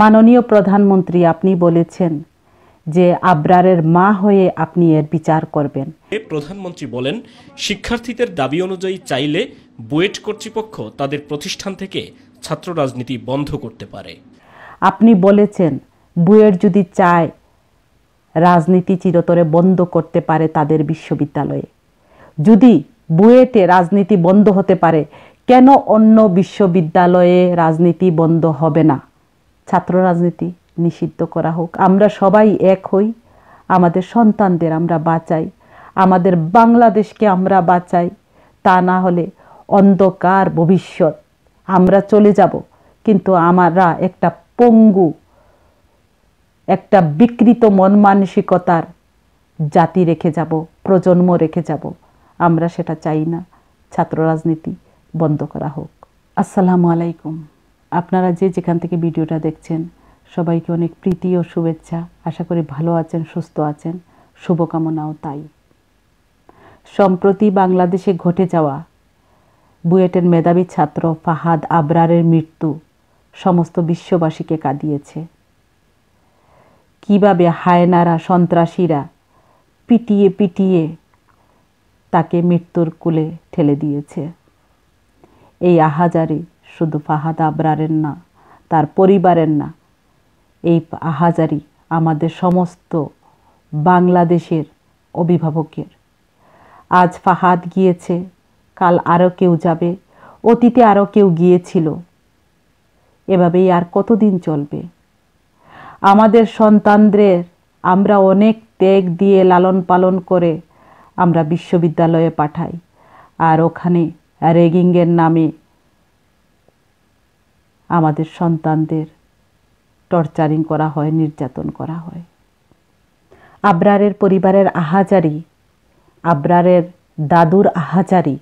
মাননীয় প্রধানমন্ত্রী, আপনি বলেছেন যে আবরারের মা হয়ে আপনি এর বিচার করবেন। প্রধানমন্ত্রী বলেন, শিক্ষার্থীদের দাবি অনুযায়ী চাইলে বুয়েট কর্তৃপক্ষ তাদের প্রতিষ্ঠান থেকে ছাত্র রাজনীতি বন্ধ করতে পারে। আপনি বলেছেন বুয়েট যদি চায় রাজনীতি চিরতরে বন্ধ করতে পারে তাদের বিশ্ববিদ্যালয়ে। যদি বুয়েটে রাজনীতি বন্ধ হতে পারে, কেন অন্য বিশ্ববিদ্যালয়ে রাজনীতি বন্ধ হবে না? ছাত্র রাজনীতি নিষিদ্ধ করা হোক। আমরা সবাই এক হই, আমাদের সন্তানদের আমরা বাঁচাই, আমাদের বাংলাদেশকে আমরা বাঁচাই। তা না হলে অন্ধকার ভবিষ্যৎ, আমরা চলে যাব, কিন্তু আমরা একটা পঙ্গু, একটা বিকৃত মন মানসিকতার জাতি রেখে যাব, প্রজন্ম রেখে যাব। আমরা সেটা চাই না। ছাত্র রাজনীতি বন্ধ করা হোক। আসসালামু আলাইকুম। আপনারা যে যেখান থেকে ভিডিওটা দেখছেন, সবাইকে অনেক প্রীতি ও শুভেচ্ছা। আশা করি ভালো আছেন, সুস্থ আছেন, শুভকামনাও তাই। সম্প্রতি বাংলাদেশে ঘটে যাওয়া বুয়েটের মেধাবী ছাত্র ফাহাদ আবরারের মৃত্যু সমস্ত বিশ্ববাসীকে কাঁদিয়েছে। কিভাবে হায়নারা, সন্ত্রাসীরা পিটিয়ে পিটিয়ে তাকে মৃত্যুর কোলে ঠেলে দিয়েছে। এই আহাজারি শুধু ফাহাদ আবরারের না, তার পরিবারের না, এই আহাজারি আমাদের সমস্ত বাংলাদেশের অভিভাবকের। আজ ফাহাদ গিয়েছে, কাল আরও কেউ যাবে, অতীতে আরও কেউ গিয়েছিল। এভাবেই আর কতদিন চলবে? আমাদের সন্তানদের আমরা অনেক ত্যাগ দিয়ে লালন পালন করে আমরা বিশ্ববিদ্যালয়ে পাঠাই, আর ওখানে র্যাগিংয়ের নামে আমাদের সন্তানদের টর্চারিং করা হয়, নির্যাতন করা হয়। আবরারের পরিবারের আহাজারি, আবরারের দাদুর আহাজারি,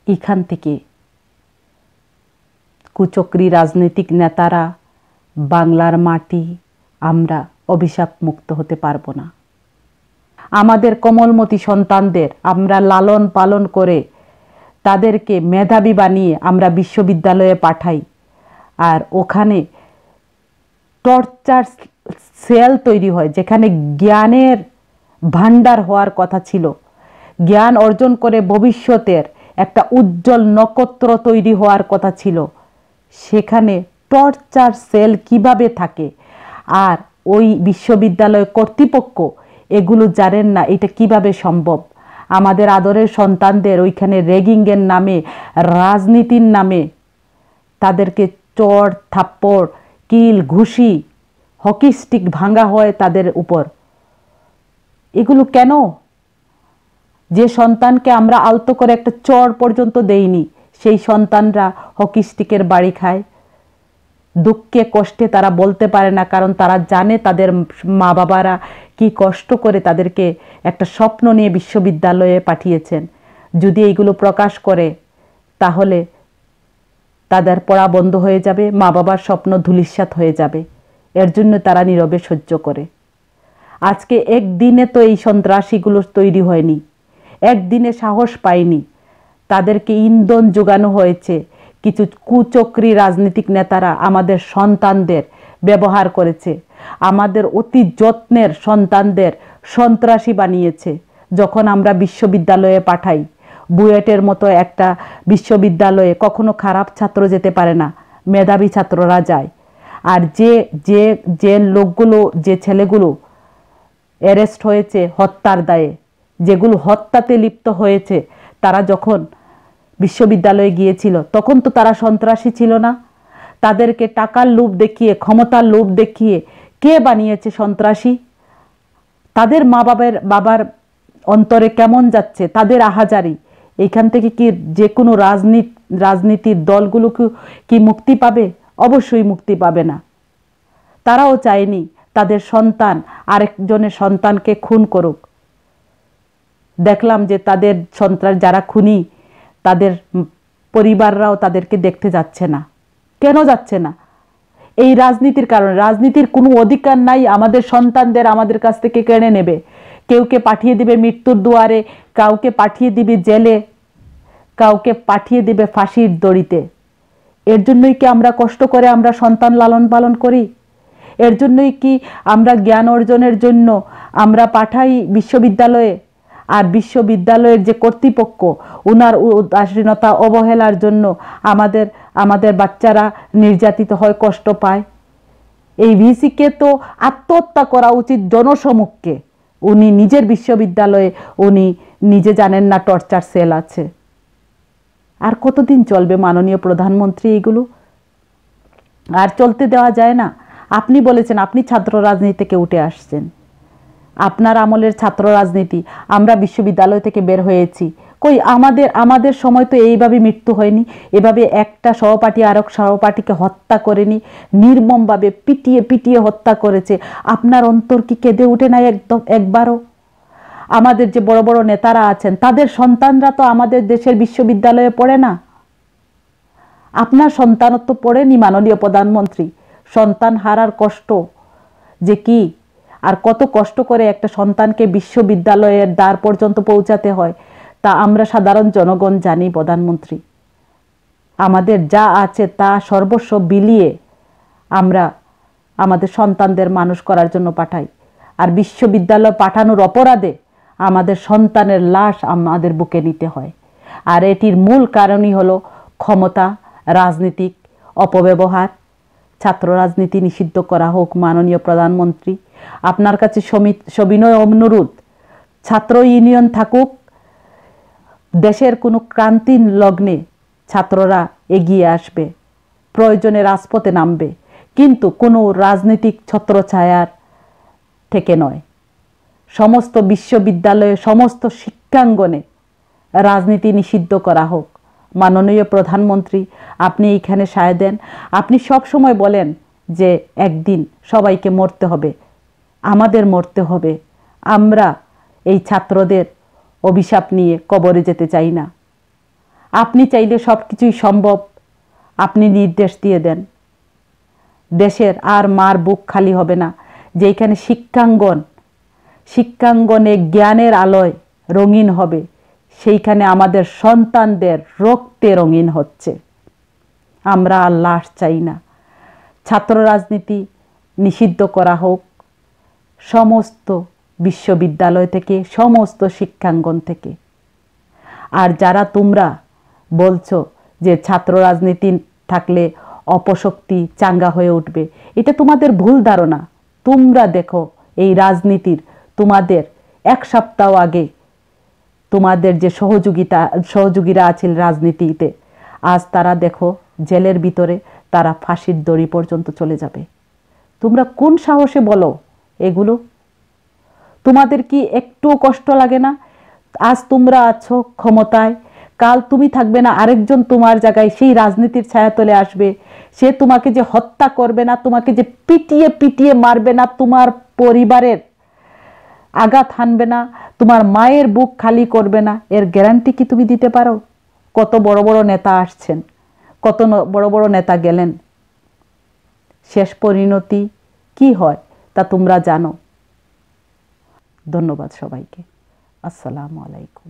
এখান থেকে কুচক্রী রাজনৈতিক নেতারা বাংলার মাটি আমরা অভিশাপ মুক্ত হতে পারবো না। আমাদের কোমলমতি সন্তানদের আমরা লালন পালন করে তাদেরকে মেধাবী বানিয়ে আমরা বিশ্ববিদ্যালয়ে পাঠাই, আর ওখানে টর্চার সেল তৈরি হয়, যেখানে জ্ঞানের ভান্ডার হওয়ার কথা ছিল, জ্ঞান অর্জন করে ভবিষ্যতের একটা উজ্জ্বল নক্ষত্র তৈরি হওয়ার কথা ছিল। সেখানে টর্চার সেল কিভাবে থাকে, আর ওই বিশ্ববিদ্যালয় কর্তৃপক্ষ এগুলো জানেন না, এটা কিভাবে সম্ভব? আমাদের আদরের সন্তানদের ওইখানে র্যাগিংয়ের নামে, রাজনীতির নামে তাদেরকে চড় থাপ্পড়, কিল, ঘুষি, হকি স্টিক ভাঙা হয় তাদের উপর। এগুলো কেন? যে সন্তানকে আমরা আলতো করে একটা চড় পর্যন্ত দেইনি, সেই সন্তানরা হকি স্টিকের বাড়ি খায়। দুঃখে কষ্টে তারা বলতে পারে না, কারণ তারা জানে তাদের মা বাবারা কি কষ্ট করে তাদেরকে একটা স্বপ্ন নিয়ে বিশ্ববিদ্যালয়ে পাঠিয়েছেন। যদি এইগুলো প্রকাশ করে তাহলে তাদের পড়া বন্ধ হয়ে যাবে, মা বাবার স্বপ্ন ধূলিসাৎ হয়ে যাবে। এর জন্য তারা নীরবে সহ্য করে। আজকে একদিনে তো এই সন্ত্রাসীগুলো তৈরি হয়নি, একদিনে সাহস পায়নি। তাদেরকে ইন্ধন যোগানো হয়েছে। কিছু কুচক্রী রাজনৈতিক নেতারা আমাদের সন্তানদের ব্যবহার করেছে, আমাদের অতি যত্নের সন্তানদের সন্ত্রাসী বানিয়েছে। যখন আমরা বিশ্ববিদ্যালয়ে পাঠাই, বুয়েটের মতো একটা বিশ্ববিদ্যালয়ে কখনো খারাপ ছাত্র যেতে পারে না, মেধাবী ছাত্ররা যায়। আর যে যে যে লোকগুলো, যে ছেলেগুলো অ্যারেস্ট হয়েছে হত্যার দায়ে, যেগুলো হত্যাতে লিপ্ত হয়েছে, তারা যখন বিশ্ববিদ্যালয়ে গিয়েছিল তখন তো তারা সন্ত্রাসী ছিল না। তাদেরকে টাকার লোভ দেখিয়ে, ক্ষমতার লোভ দেখিয়ে কে বানিয়েছে সন্ত্রাসী? তাদের মা বাবার অন্তরে কেমন যাচ্ছে তাদের আহাজারি? এইখান থেকে কি যে কোনো রাজনীতির দলগুলো কি মুক্তি পাবে? অবশ্যই মুক্তি পাবে না। তারাও চায়নি তাদের সন্তান আরেকজনের সন্তানকে খুন করুক। দেখলাম যে তাদের সন্তান যারা খুনি, তাদের পরিবাররাও তাদেরকে দেখতে যাচ্ছে না। কেন যাচ্ছে না? এই রাজনীতির কারণে। রাজনীতির কোনো অধিকার নাই। আমাদের সন্তানদের আমাদের কাছ থেকে কেড়ে নেবে। কেউকে পাঠিয়ে দিবে মৃত্যুর দুয়ারে, কাউকে পাঠিয়ে দিবে জেলে, কাউকে পাঠিয়ে দিবে ফাঁসির দড়িতে। এর জন্যই কি আমরা কষ্ট করে আমরা সন্তান লালন পালন করি? এর জন্যই কি আমরা জ্ঞান অর্জনের জন্য আমরা পাঠাই বিশ্ববিদ্যালয়ে? আর বিশ্ববিদ্যালয়ের যে কর্তৃপক্ষ ওনার উদাসীনতা অবহেলার জন্য আমাদের বাচ্চারা নির্যাতিত হয়, কষ্ট পায়। এই ভিসিকে তো আত্মহত্যা করা উচিত জনসমক্ষে। উনি নিজের বিশ্ববিদ্যালয়ে উনি নিজে জানেন না টর্চার সেল আছে। আর কতদিন চলবে মাননীয় প্রধানমন্ত্রী এগুলো? আর চলতে দেওয়া যায় না। আপনি বলেছেন আপনি ছাত্র রাজনীতি থেকে উঠে আসছেন, আপনার আমলের ছাত্র রাজনীতি, আমরা বিশ্ববিদ্যালয় থেকে বের হয়েছি। কই আমাদের সময় তো এইভাবে মৃত্যু হয়নি, এভাবে একটা সহপাঠী আরেক সহপাঠীকে হত্যা করেনি, নির্মমভাবে পিটিয়ে পিটিয়ে হত্যা করেছে। আপনার অন্তর কি কেঁদে ওঠে না একবারও? আমাদের যে বড় বড় নেতারা আছেন তাদের সন্তানরা তো আমাদের দেশের বিশ্ববিদ্যালয়ে পড়ে না। আপনার সন্তানত্ব পড়েনি মাননীয় প্রধানমন্ত্রী। সন্তান হারার কষ্ট যে কি, আর কত কষ্ট করে একটা সন্তানকে বিশ্ববিদ্যালয়ের দ্বার পর্যন্ত পৌঁছাতে হয় তা আমরা সাধারণ জনগণ জানি। প্রধানমন্ত্রী, আমাদের যা আছে তা সর্বস্ব বিলিয়ে আমরা আমাদের সন্তানদের মানুষ করার জন্য পাঠাই, আর বিশ্ববিদ্যালয় পাঠানোর অপরাধে আমাদের সন্তানের লাশ আমাদের বুকে নিতে হয়। আর এটির মূল কারণই হলো ক্ষমতা, রাজনীতিক অপব্যবহার। ছাত্র রাজনীতি নিষিদ্ধ করা হোক মাননীয় প্রধানমন্ত্রী। আপনার কাছে সবিনয় অনুরোধ, ছাত্র ইউনিয়ন থাকুক, দেশের কোনো ক্রান্তির লগ্নে ছাত্ররা এগিয়ে আসবে, প্রয়োজনে রাজপথে নামবে, কিন্তু কোনো রাজনৈতিক ছত্রছায়ার থেকে নয়। সমস্ত বিশ্ববিদ্যালয়ে সমস্ত শিক্ষাঙ্গনে রাজনীতি নিষিদ্ধ করা হোক। মাননীয় প্রধানমন্ত্রী, আপনি এইখানে সায় দেন। আপনি সব সময় বলেন যে একদিন সবাইকে মরতে হবে, আমাদের মরতে হবে। আমরা এই ছাত্রদের অভিশাপ নিয়ে কবরে যেতে চাই না। আপনি চাইলে সব কিছুই সম্ভব, আপনি নির্দেশ দিয়ে দেন। দেশের আর মার বুক খালি হবে না। যেখানে শিক্ষাঙ্গনে জ্ঞানের আলোয় রঙিন হবে, সেইখানে আমাদের সন্তানদের রক্তে রঙিন হচ্ছে। আমরা আর লাশ চাই না। ছাত্র রাজনীতি নিষিদ্ধ করা হোক সমস্ত বিশ্ববিদ্যালয় থেকে, সমস্ত শিক্ষাঙ্গন থেকে। আর যারা তোমরা বলছো যে ছাত্র রাজনীতি থাকলে অপশক্তি চাঙ্গা হয়ে উঠবে, এটা তোমাদের ভুল ধারণা। তোমরা দেখো এই রাজনীতির তোমাদের এক সপ্তাহ আগে তোমাদের যে সহযোগীরা আছেন রাজনীতিতে, আজ তারা দেখো জেলের ভিতরে, তারা ফাঁসির দড়ি পর্যন্ত চলে যাবে। তোমরা কোন সাহসে বলো এগুলো? তোমাদের কি একটুও কষ্ট লাগে না? আজ তোমরা আছো ক্ষমতায়, কাল তুমি থাকবে না, আরেকজন তোমার জায়গায় সেই রাজনীতির ছায়াতলে আসবে। সে তোমাকে যে হত্যা করবে না, তোমাকে যে পিটিয়ে পিটিয়ে মারবে না, তোমার পরিবারের আঘাত হানবে না, তোমার মায়ের বুক খালি করবে না, এর গ্যারান্টি কি তুমি দিতে পারো? কত বড় বড় নেতা আসছেন, কত বড় বড় নেতা গেলেন, শেষ পরিণতি কি হয় তা তোমরা জানো। ধন্যবাদ সবাইকে। আসসালামু আলাইকুম।